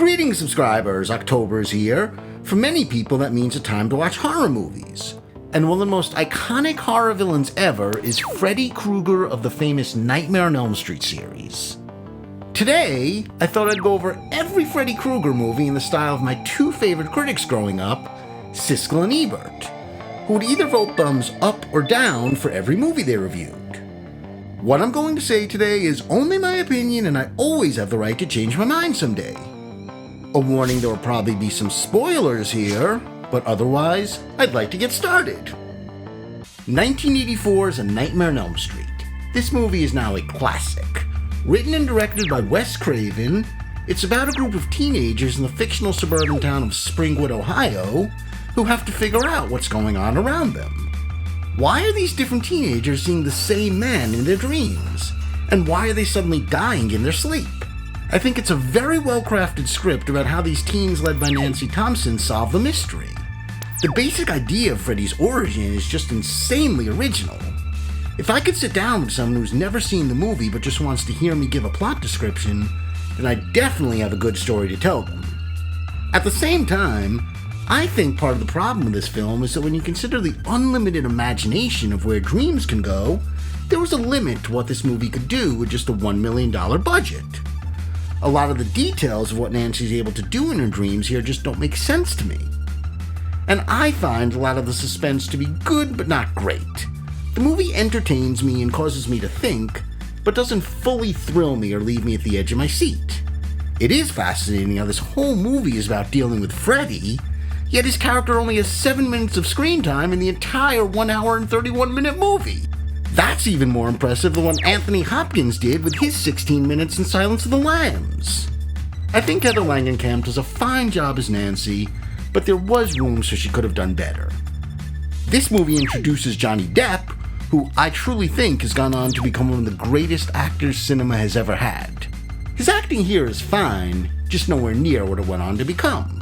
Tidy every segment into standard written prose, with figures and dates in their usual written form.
Greetings, subscribers! October is here. For many people, that means a time to watch horror movies. And one of the most iconic horror villains ever is Freddy Krueger of the famous Nightmare on Elm Street series. Today, I thought I'd go over every Freddy Krueger movie in the style of my two favorite critics growing up, Siskel and Ebert, who would either vote thumbs up or down for every movie they reviewed. What I'm going to say today is only my opinion, and I always have the right to change my mind someday. A warning, there will probably be some spoilers here, but otherwise, I'd like to get started. 1984's A Nightmare on Elm Street. This movie is now a classic. Written and directed by Wes Craven, it's about a group of teenagers in the fictional suburban town of Springwood, Ohio, who have to figure out what's going on around them. Why are these different teenagers seeing the same man in their dreams? And why are they suddenly dying in their sleep? I think it's a very well-crafted script about how these teens led by Nancy Thompson solve the mystery. The basic idea of Freddy's origin is just insanely original. If I could sit down with someone who's never seen the movie but just wants to hear me give a plot description, then I definitely have a good story to tell them. At the same time, I think part of the problem with this film is that when you consider the unlimited imagination of where dreams can go, there was a limit to what this movie could do with just a $1 million budget. A lot of the details of what Nancy's able to do in her dreams here just don't make sense to me. And I find a lot of the suspense to be good but not great. The movie entertains me and causes me to think, but doesn't fully thrill me or leave me at the edge of my seat. It is fascinating how this whole movie is about dealing with Freddy, yet his character only has 7 minutes of screen time in the entire 1 hour and 31 minute movie. That's even more impressive than what Anthony Hopkins did with his 16 minutes in Silence of the Lambs. I think Heather Langenkamp does a fine job as Nancy, but there was room so she could have done better. This movie introduces Johnny Depp, who I truly think has gone on to become one of the greatest actors cinema has ever had. His acting here is fine, just nowhere near what it went on to become.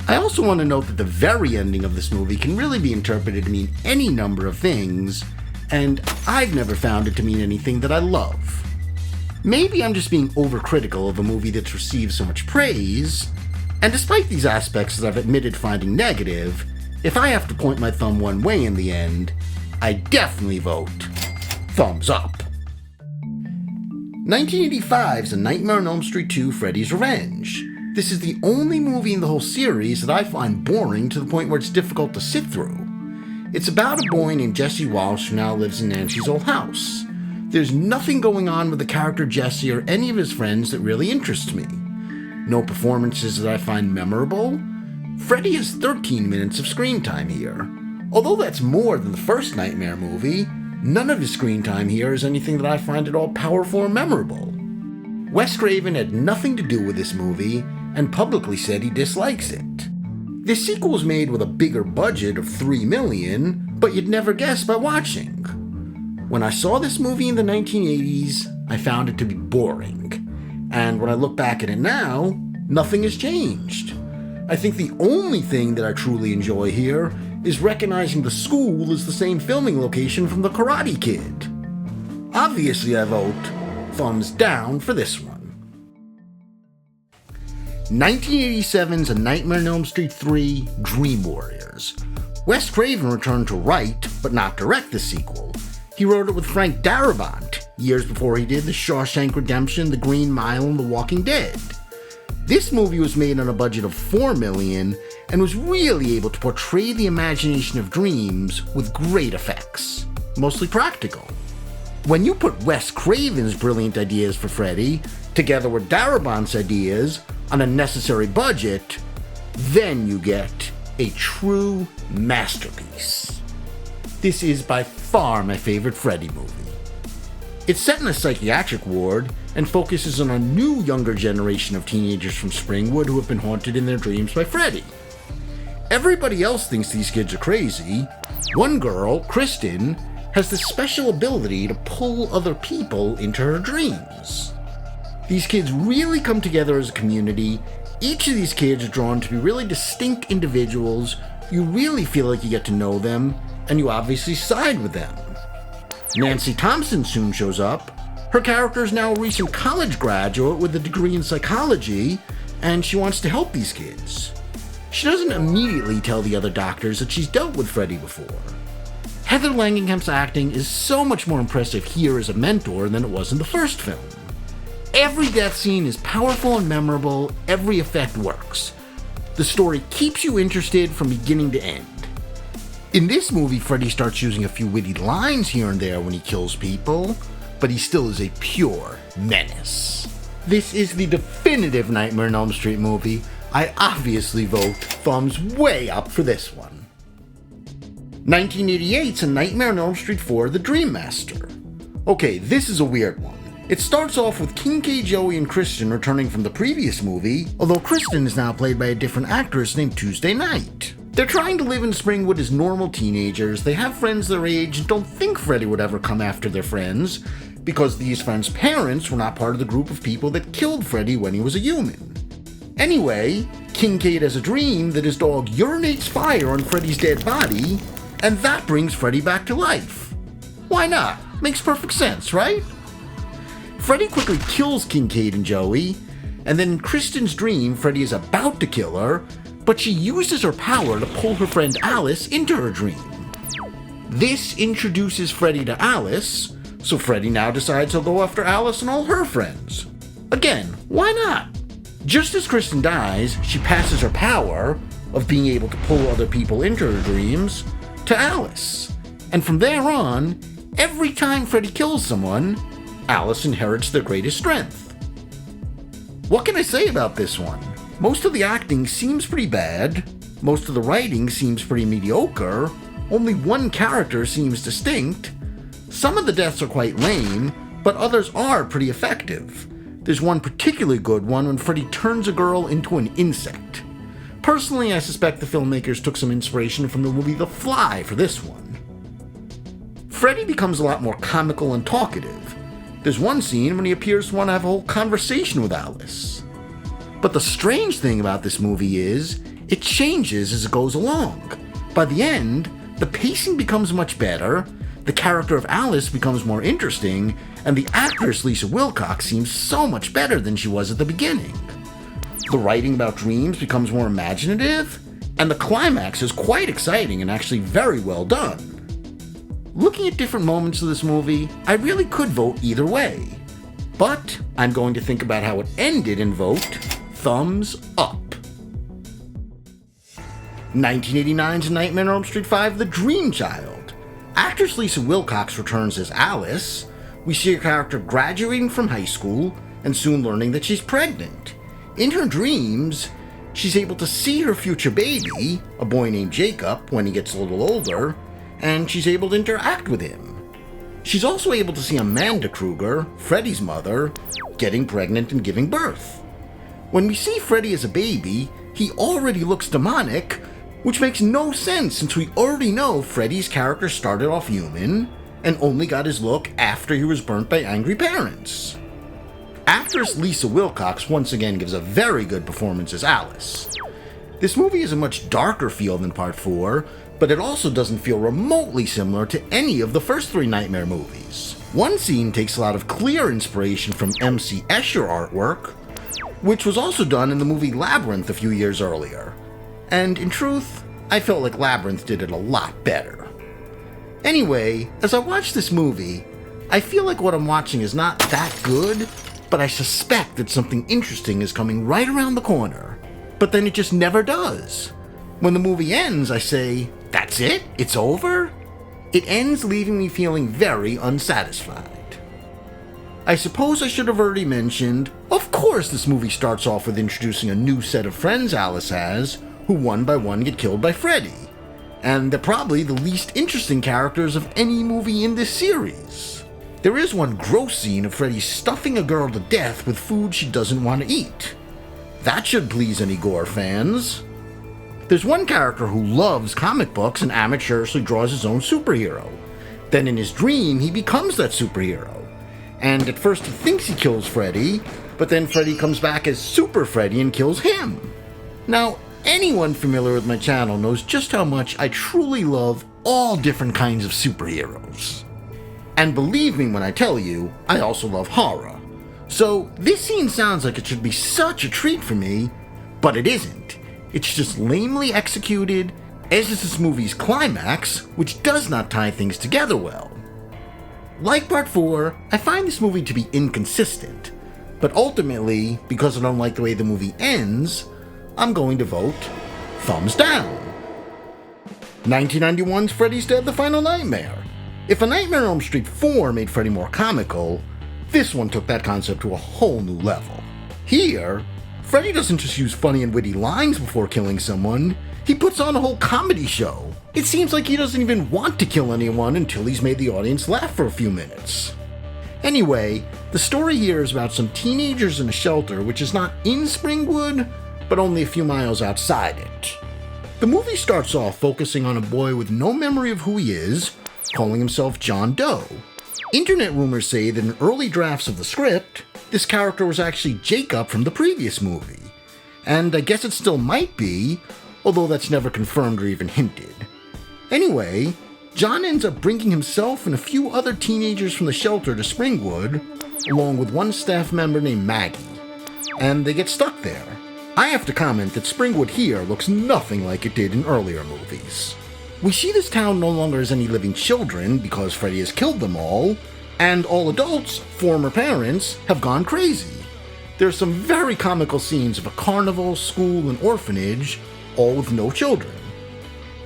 I also want to note that the very ending of this movie can really be interpreted to mean any number of things, and I've never found it to mean anything that I love. Maybe I'm just being overcritical of a movie that's received so much praise, and despite these aspects that I've admitted finding negative, if I have to point my thumb one way in the end, I definitely vote thumbs up. 1985's A Nightmare on Elm Street 2: Freddy's Revenge. This is the only movie in the whole series that I find boring to the point where it's difficult to sit through. It's about a boy named Jesse Walsh who now lives in Nancy's old house. There's nothing going on with the character Jesse or any of his friends that really interests me. No performances that I find memorable. Freddy has 13 minutes of screen time here. Although that's more than the first Nightmare movie, none of his screen time here is anything that I find at all powerful or memorable. Wes Craven had nothing to do with this movie and publicly said he dislikes it. This sequel was made with a bigger budget of $3 million, but you'd never guess by watching. When I saw this movie in the 1980s, I found it to be boring. And when I look back at it now, nothing has changed. I think the only thing that I truly enjoy here is recognizing the school as the same filming location from The Karate Kid. Obviously, I vote thumbs down for this one. 1987's A Nightmare on Elm Street 3: Dream Warriors. Wes Craven returned to write, but not direct, the sequel. He wrote it with Frank Darabont, years before he did The Shawshank Redemption, The Green Mile, and The Walking Dead. This movie was made on a budget of $4 million and was really able to portray the imagination of dreams with great effects, mostly practical. When you put Wes Craven's brilliant ideas for Freddy together with Darabont's ideas on a necessary budget, then you get a true masterpiece. This is by far my favorite Freddy movie. It's set in a psychiatric ward and focuses on a new younger generation of teenagers from Springwood who have been haunted in their dreams by Freddy. Everybody else thinks these kids are crazy. One girl, Kristen, has this special ability to pull other people into her dreams. These kids really come together as a community. Each of these kids are drawn to be really distinct individuals. You really feel like you get to know them, and you obviously side with them. Nancy Thompson soon shows up. Her character is now a recent college graduate with a degree in psychology, and she wants to help these kids. She doesn't immediately tell the other doctors that she's dealt with Freddy before. Heather Langenkamp's acting is so much more impressive here as a mentor than it was in the first film. Every death scene is powerful and memorable, every effect works. The story keeps you interested from beginning to end. In this movie, Freddy starts using a few witty lines here and there when he kills people, but he still is a pure menace. This is the definitive Nightmare on Elm Street movie. I obviously vote thumbs way up for this one. 1988's A Nightmare on Elm Street 4: The Dream Master. Okay, this is a weird one. It starts off with Kincaid, Joey, and Kristen returning from the previous movie, although Kristen is now played by a different actress named Tuesday Knight. They're trying to live in Springwood as normal teenagers, they have friends their age, and don't think Freddy would ever come after their friends, because these friends' parents were not part of the group of people that killed Freddy when he was a human. Anyway, Kincaid has a dream that his dog urinates fire on Freddy's dead body, and that brings Freddy back to life. Why not? Makes perfect sense, right? Freddy quickly kills Kincaid and Joey, and then in Kristen's dream, Freddy is about to kill her, but she uses her power to pull her friend Alice into her dream. This introduces Freddy to Alice, so Freddy now decides he'll go after Alice and all her friends. Again, why not? Just as Kristen dies, she passes her power of being able to pull other people into her dreams to Alice. And from there on, every time Freddy kills someone, Alice inherits their greatest strength. What can I say about this one? Most of the acting seems pretty bad, most of the writing seems pretty mediocre, only one character seems distinct, some of the deaths are quite lame, but others are pretty effective. There's one particularly good one when Freddy turns a girl into an insect. Personally, I suspect the filmmakers took some inspiration from the movie The Fly for this one. Freddy becomes a lot more comical and talkative. There's one scene when he appears to want to have a whole conversation with Alice. But the strange thing about this movie is, it changes as it goes along. By the end, the pacing becomes much better, the character of Alice becomes more interesting, and the actress Lisa Wilcox seems so much better than she was at the beginning. The writing about dreams becomes more imaginative, and the climax is quite exciting and actually very well done. Looking at different moments of this movie, I really could vote either way. But I'm going to think about how it ended and vote thumbs up. 1989's A Nightmare on Elm Street 5: The Dream Child. Actress Lisa Wilcox returns as Alice. We see her character graduating from high school and soon learning that she's pregnant. In her dreams, she's able to see her future baby, a boy named Jacob, when he gets a little older, and she's able to interact with him. She's also able to see Amanda Krueger, Freddy's mother, getting pregnant and giving birth. When we see Freddy as a baby, he already looks demonic, which makes no sense since we already know Freddy's character started off human and only got his look after he was burnt by angry parents. Actress Lisa Wilcox once again gives a very good performance as Alice. This movie has a much darker feel than Part 4, but it also doesn't feel remotely similar to any of the first three Nightmare movies. One scene takes a lot of clear inspiration from M.C. Escher artwork, which was also done in the movie Labyrinth a few years earlier. And in truth, I felt like Labyrinth did it a lot better. Anyway, as I watch this movie, I feel like what I'm watching is not that good, but I suspect that something interesting is coming right around the corner. But then it just never does. When the movie ends, I say, that's it? It's over? It ends leaving me feeling very unsatisfied. I suppose I should have already mentioned, of course this movie starts off with introducing a new set of friends Alice has, who one by one get killed by Freddy. And they're probably the least interesting characters of any movie in this series. There is one gross scene of Freddy stuffing a girl to death with food she doesn't want to eat. That should please any gore fans. There's one character who loves comic books and amateurishly draws his own superhero. Then in his dream, he becomes that superhero. And at first he thinks he kills Freddy, but then Freddy comes back as Super Freddy and kills him. Now, anyone familiar with my channel knows just how much I truly love all different kinds of superheroes. And believe me when I tell you, I also love horror. So this scene sounds like it should be such a treat for me, but it isn't. It's just lamely executed, as is this movie's climax, which does not tie things together well. Like Part 4, I find this movie to be inconsistent, but ultimately, because I don't like the way the movie ends, I'm going to vote thumbs down. 1991's Freddy's Dead: The Final Nightmare. If A Nightmare on Elm Street 4 made Freddy more comical, this one took that concept to a whole new level. Here, Freddy doesn't just use funny and witty lines before killing someone, he puts on a whole comedy show. It seems like he doesn't even want to kill anyone until he's made the audience laugh for a few minutes. Anyway, the story here is about some teenagers in a shelter which is not in Springwood, but only a few miles outside it. The movie starts off focusing on a boy with no memory of who he is, calling himself John Doe. Internet rumors say that in early drafts of the script, this character was actually Jacob from the previous movie. And I guess it still might be, although that's never confirmed or even hinted. Anyway, John ends up bringing himself and a few other teenagers from the shelter to Springwood, along with one staff member named Maggie, and they get stuck there. I have to comment that Springwood here looks nothing like it did in earlier movies. We see this town no longer has any living children because Freddy has killed them all, and all adults, former parents, have gone crazy. There's some very comical scenes of a carnival, school, and orphanage, all with no children.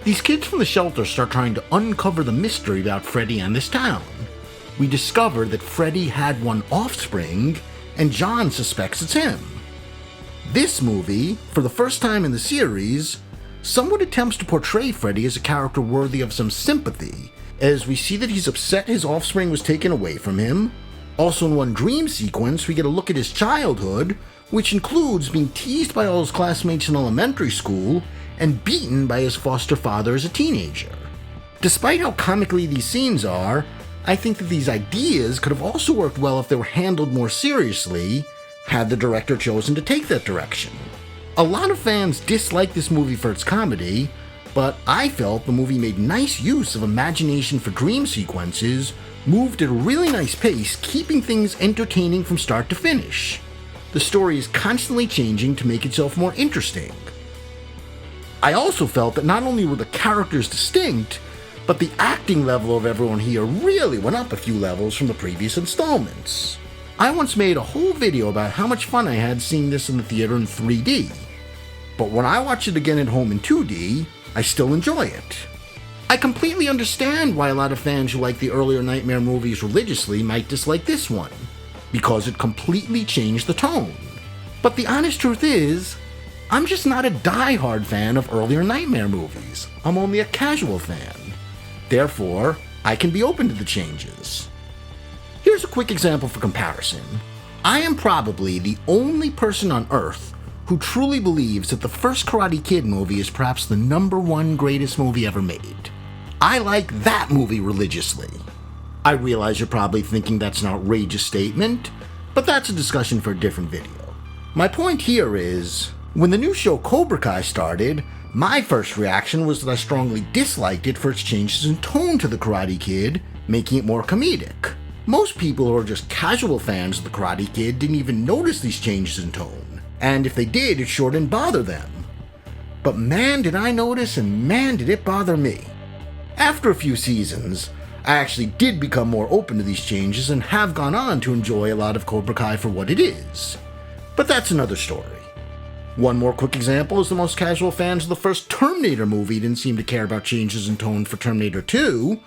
These kids from the shelter start trying to uncover the mystery about Freddy and this town. We discover that Freddy had one offspring, and John suspects it's him. This movie, for the first time in the series, somewhat attempts to portray Freddy as a character worthy of some sympathy, as we see that he's upset his offspring was taken away from him. Also in one dream sequence, we get a look at his childhood, which includes being teased by all his classmates in elementary school and beaten by his foster father as a teenager. Despite how comically these scenes are, I think that these ideas could have also worked well if they were handled more seriously, had the director chosen to take that direction. A lot of fans dislike this movie for its comedy, but I felt the movie made nice use of imagination for dream sequences, moved at a really nice pace, keeping things entertaining from start to finish. The story is constantly changing to make itself more interesting. I also felt that not only were the characters distinct, but the acting level of everyone here really went up a few levels from the previous installments. I once made a whole video about how much fun I had seeing this in the theater in 3D, but when I watch it again at home in 2D, I still enjoy it. I completely understand why a lot of fans who like the earlier Nightmare movies religiously might dislike this one, because it completely changed the tone. But the honest truth is, I'm just not a die-hard fan of earlier Nightmare movies. I'm only a casual fan. Therefore, I can be open to the changes. Here's a quick example for comparison. I am probably the only person on Earth who truly believes that the first Karate Kid movie is perhaps the #1 greatest movie ever made. I like that movie religiously. I realize you're probably thinking that's an outrageous statement, but that's a discussion for a different video. My point here is, when the new show Cobra Kai started, my first reaction was that I strongly disliked it for its changes in tone to the Karate Kid, making it more comedic. Most people who are just casual fans of the Karate Kid didn't even notice these changes in tone, and if they did, it sure didn't bother them. But man did I notice, and man did it bother me. After a few seasons, I actually did become more open to these changes and have gone on to enjoy a lot of Cobra Kai for what it is. But that's another story. One more quick example is the most casual fans of the first Terminator movie didn't seem to care about changes in tone for Terminator 2.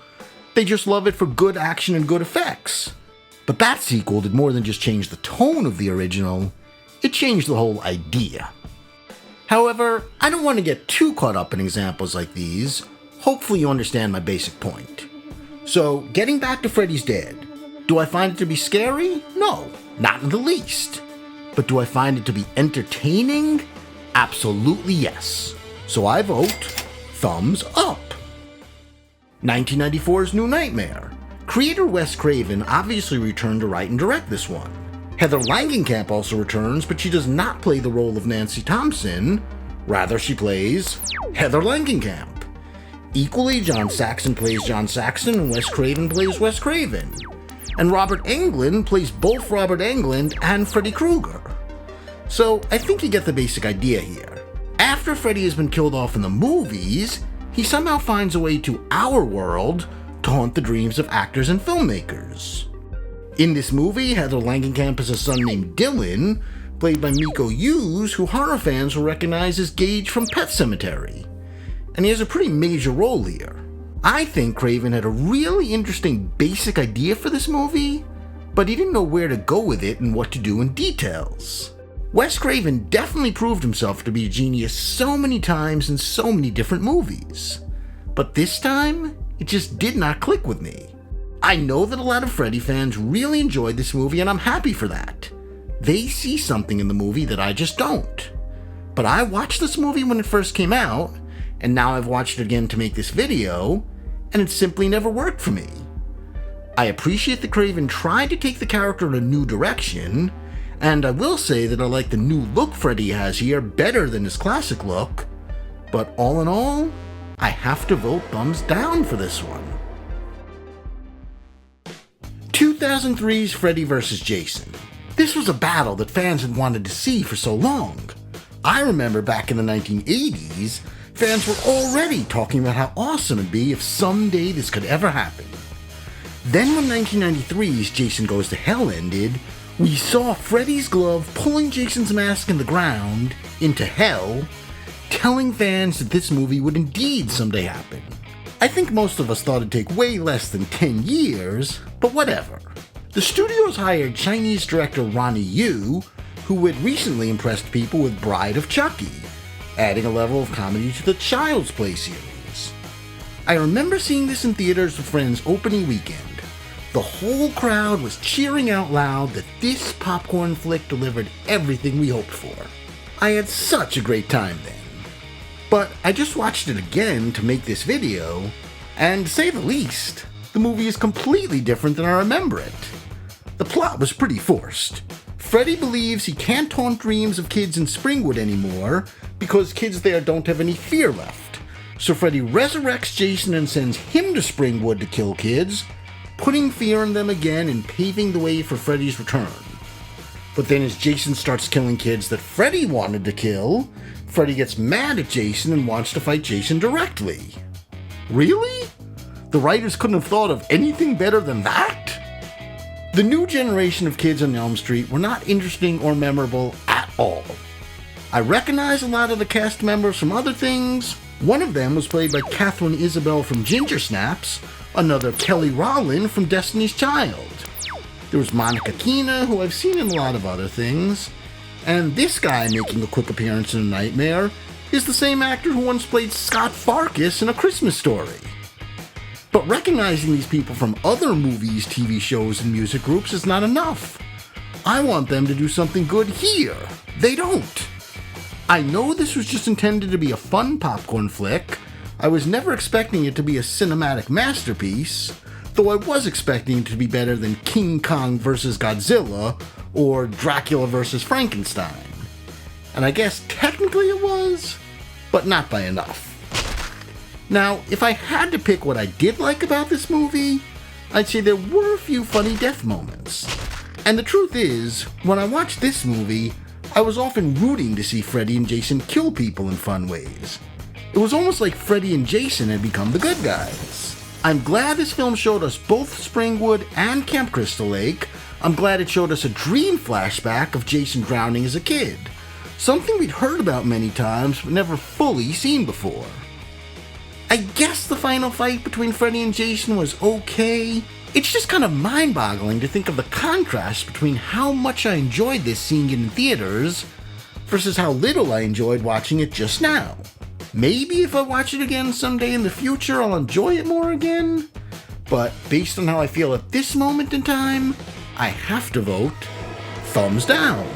They just love it for good action and good effects. But that sequel did more than just change the tone of the original, it changed the whole idea. However, I don't want to get too caught up in examples like these. Hopefully you understand my basic point. So, getting back to Freddy's Dead, do I find it to be scary? No, not in the least. But do I find it to be entertaining? Absolutely yes. So I vote thumbs up. 1994's New Nightmare. Creator Wes Craven obviously returned to write and direct this one. Heather Langenkamp also returns, but she does not play the role of Nancy Thompson. Rather, she plays Heather Langenkamp. Equally, John Saxon plays John Saxon and Wes Craven plays Wes Craven. And Robert Englund plays both Robert Englund and Freddy Krueger. So I think you get the basic idea here. After Freddy has been killed off in the movies, he somehow finds a way to our world to haunt the dreams of actors and filmmakers. In this movie, Heather Langenkamp has a son named Dylan, played by Miko Hughes, who horror fans will recognize as Gage from Pet Sematary. And he has a pretty major role here. I think Craven had a really interesting basic idea for this movie, but he didn't know where to go with it and what to do in details. Wes Craven definitely proved himself to be a genius so many times in so many different movies. But this time, it just did not click with me. I know that a lot of Freddy fans really enjoyed this movie, and I'm happy for that. They see something in the movie that I just don't. But I watched this movie when it first came out, and now I've watched it again to make this video, and it simply never worked for me. I appreciate that Craven tried to take the character in a new direction, and I will say that I like the new look Freddy has here better than his classic look, but all in all, I have to vote thumbs down for this one. 2003's Freddy vs. Jason. This was a battle that fans had wanted to see for so long. I remember back in the 1980s, fans were already talking about how awesome it'd be if someday this could ever happen. Then when 1993's Jason Goes to Hell ended, we saw Freddy's glove pulling Jason's mask in the ground into hell, telling fans that this movie would indeed someday happen. I think most of us thought it'd take way less than 10 years, but whatever. The studios hired Chinese director Ronnie Yu, who had recently impressed people with Bride of Chucky, adding a level of comedy to the Child's Play series. I remember seeing this in theaters with friends opening weekend. The whole crowd was cheering out loud that this popcorn flick delivered everything we hoped for. I had such a great time then. But I just watched it again to make this video, and to say the least, the movie is completely different than I remember it. The plot was pretty forced. Freddy believes he can't haunt dreams of kids in Springwood anymore because kids there don't have any fear left. So Freddy resurrects Jason and sends him to Springwood to kill kids, putting fear in them again and paving the way for Freddy's return. But then as Jason starts killing kids that Freddy wanted to kill, Freddy gets mad at Jason and wants to fight Jason directly. Really? The writers couldn't have thought of anything better than that? The new generation of kids on Elm Street were not interesting or memorable at all. I recognize a lot of the cast members from other things. One of them was played by Catherine Isabel from Ginger Snaps, another Kelly Rowland from Destiny's Child. There was Monica Keena, who I've seen in a lot of other things, and this guy making a quick appearance in A Nightmare is the same actor who once played Scott Farkas in A Christmas Story. But recognizing these people from other movies, TV shows, and music groups is not enough. I want them to do something good here. They don't. I know this was just intended to be a fun popcorn flick. I was never expecting it to be a cinematic masterpiece, though I was expecting it to be better than King Kong vs. Godzilla or Dracula vs. Frankenstein. And I guess technically it was, but not by enough. Now, if I had to pick what I did like about this movie, I'd say there were a few funny death moments. And the truth is, when I watched this movie, I was often rooting to see Freddy and Jason kill people in fun ways. It was almost like Freddy and Jason had become the good guys. I'm glad this film showed us both Springwood and Camp Crystal Lake. I'm glad it showed us a dream flashback of Jason drowning as a kid. Something we'd heard about many times but never fully seen before. I guess the final fight between Freddy and Jason was okay. It's just kind of mind-boggling to think of the contrast between how much I enjoyed this seeing it in theaters versus how little I enjoyed watching it just now. Maybe if I watch it again someday in the future, I'll enjoy it more again. But based on how I feel at this moment in time, I have to vote thumbs down.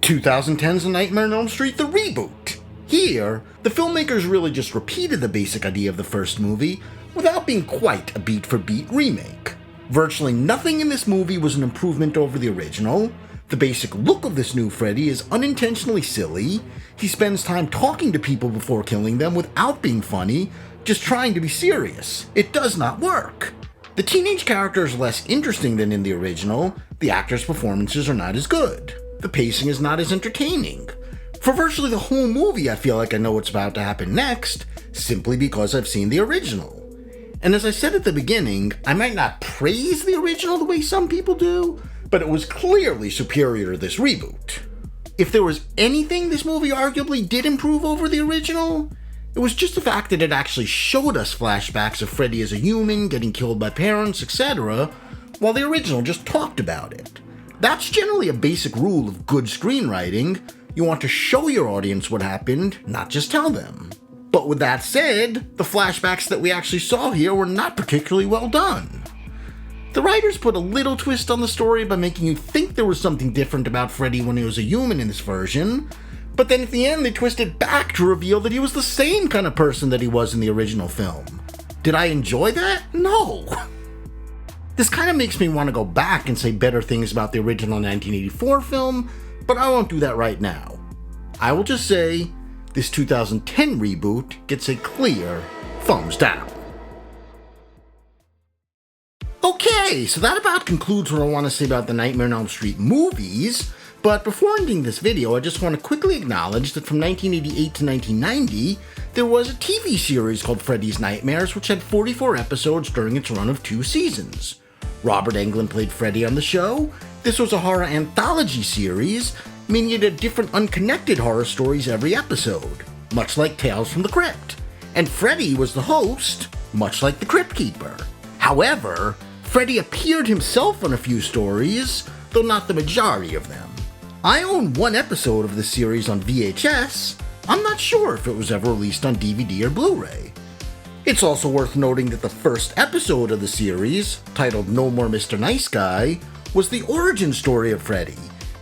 2010's A Nightmare on Elm Street, the reboot. Here, the filmmakers really just repeated the basic idea of the first movie without being quite a beat-for-beat remake. Virtually nothing in this movie was an improvement over the original. The basic look of this new Freddy is unintentionally silly. He spends time talking to people before killing them without being funny, just trying to be serious. It does not work. The teenage character is less interesting than in the original, the actors' performances are not as good, the pacing is not as entertaining. For virtually the whole movie, I feel like I know what's about to happen next, simply because I've seen the original. And as I said at the beginning, I might not praise the original the way some people do, but it was clearly superior to this reboot. If there was anything this movie arguably did improve over the original, it was just the fact that it actually showed us flashbacks of Freddy as a human, getting killed by parents, etc., while the original just talked about it. That's generally a basic rule of good screenwriting. You want to show your audience what happened, not just tell them. But with that said, the flashbacks that we actually saw here were not particularly well done. The writers put a little twist on the story by making you think there was something different about Freddy when he was a human in this version, but then at the end they twisted back to reveal that he was the same kind of person that he was in the original film. Did I enjoy that? No. This kind of makes me want to go back and say better things about the original 1984 film, but I won't do that right now. I will just say, this 2010 reboot gets a clear thumbs down. Okay, so that about concludes what I want to say about the Nightmare on Elm Street movies, but before ending this video, I just want to quickly acknowledge that from 1988 to 1990, there was a TV series called Freddy's Nightmares, which had 44 episodes during its run of 2 seasons. Robert Englund played Freddy on the show. This was a horror anthology series, meaning it had different unconnected horror stories every episode, much like Tales from the Crypt. And Freddy was the host, much like the Crypt Keeper. However, Freddy appeared himself on a few stories, though not the majority of them. I own one episode of this series on VHS. I'm not sure if it was ever released on DVD or Blu-ray. It's also worth noting that the first episode of the series, titled No More Mr. Nice Guy, was the origin story of Freddy.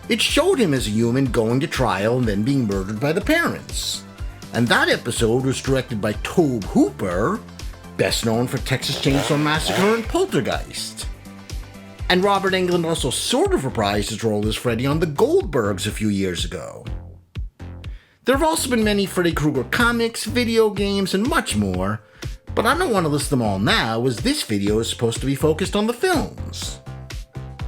It showed him as a human going to trial and then being murdered by the parents. And that episode was directed by Tobe Hooper, best known for Texas Chainsaw Massacre and Poltergeist. And Robert Englund also sort of reprised his role as Freddy on The Goldbergs a few years ago. There have also been many Freddy Krueger comics, video games, and much more, but I don't want to list them all now, as this video is supposed to be focused on the films.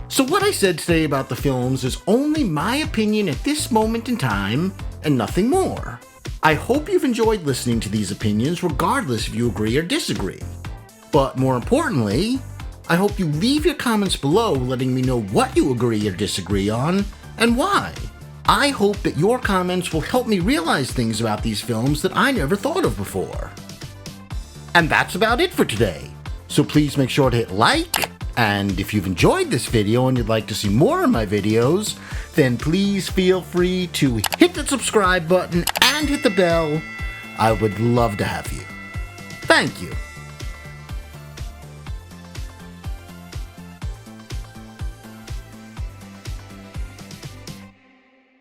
So what I said today about the films is only my opinion at this moment in time, and nothing more. I hope you've enjoyed listening to these opinions regardless if you agree or disagree. But more importantly, I hope you leave your comments below letting me know what you agree or disagree on, and why. I hope that your comments will help me realize things about these films that I never thought of before. And that's about it for today. So please make sure to hit like, and if you've enjoyed this video and you'd like to see more of my videos, then please feel free to hit that subscribe button and hit the bell. I would love to have you. Thank you.